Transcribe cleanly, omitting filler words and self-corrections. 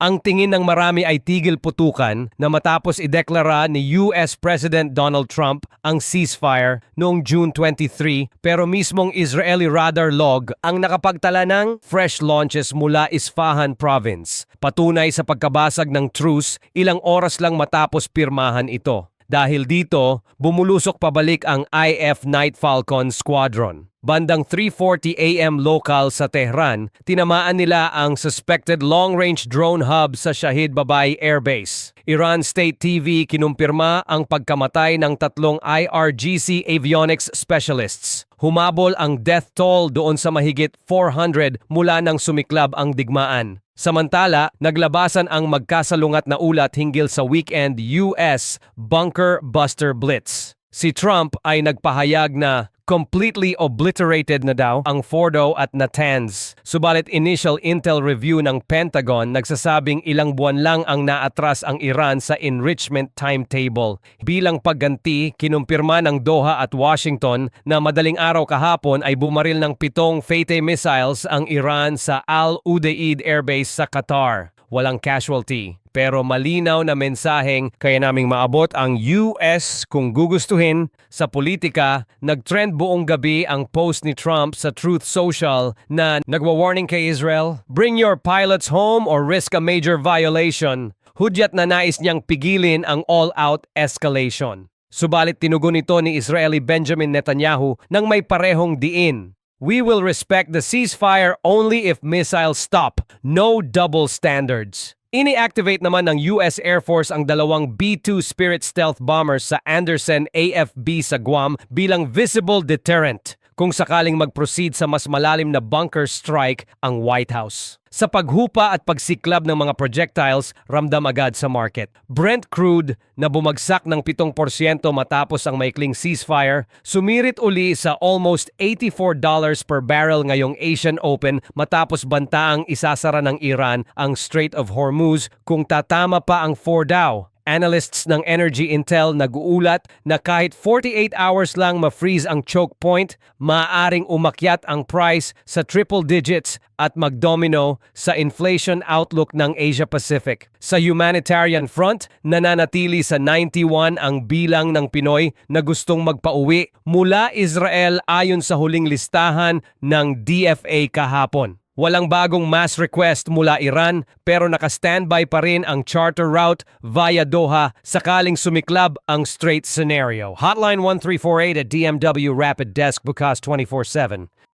Ang tingin ng marami ay tigil putukan na matapos ideklara ni US President Donald Trump ang ceasefire noong June 23 pero mismong Israeli radar log ang nakapagtala ng fresh launches mula Isfahan province. Patunay sa pagkabasag ng truce ilang oras lang matapos pirmahan ito. Dahil dito, bumulusok pabalik ang IF Night Falcon Squadron. Bandang 3:40 AM local sa Tehran, tinamaan nila ang suspected long-range drone hub sa Shahid Babai Air Base. Iran State TV kinumpirma ang pagkamatay ng 3 IRGC avionics specialists. Humabol ang death toll doon sa mahigit 400 mula nang sumiklab ang digmaan. Samantala, naglabasan ang magkasalungat na ulat hinggil sa weekend US Bunker Buster Blitz. Si Trump ay nagpahayag na completely obliterated na daw ang Fordo at Natanz. Subalit initial intel review ng Pentagon nagsasabing ilang buwan lang ang naatras ang Iran sa enrichment timetable. Bilang pagganti, kinumpirma ng Doha at Washington na madaling araw kahapon ay bumaril ng 7 Fateh missiles ang Iran sa Al Udeid Air Base sa Qatar. Walang casualty. Pero malinaw na mensaheng kaya naming maabot ang US kung gugustuhin. Sa politika, nag-trend buong gabi ang post ni Trump sa Truth Social na nagwa-warning kay Israel, "Bring your pilots home or risk a major violation." Hudyat na nais niyang pigilin ang all-out escalation. Subalit tinugon ito ni Israeli Benjamin Netanyahu nang may parehong diin. "We will respect the ceasefire only if missiles stop. No double standards." Ini-activate naman ng US Air Force ang 2 B-2 Spirit stealth bombers sa Andersen AFB sa Guam bilang visible deterrent kung sakaling mag-proceed sa mas malalim na bunker strike ang White House. Sa paghupa at pagsiklab ng mga projectiles, ramdam agad sa market. Brent crude na bumagsak ng 7% matapos ang maikling ceasefire, sumirit uli sa almost $84 per barrel ngayong Asian Open matapos bantaang isasara ng Iran ang Strait of Hormuz kung tatama pa ang Fordow. Analysts ng Energy Intel nag-uulat na kahit 48 hours lang ma-freeze ang choke point, maaaring umakyat ang price sa triple digits at magdomino sa inflation outlook ng Asia Pacific. Sa humanitarian front, nananatili sa 91 ang bilang ng Pinoy na gustong magpauwi mula Israel ayon sa huling listahan ng DFA kahapon. Walang bagong mass request mula Iran pero naka-standby pa rin ang charter route via Doha sakaling sumiklab ang Strait scenario. Hotline 1348 at DMW Rapid Desk bukas 24/7.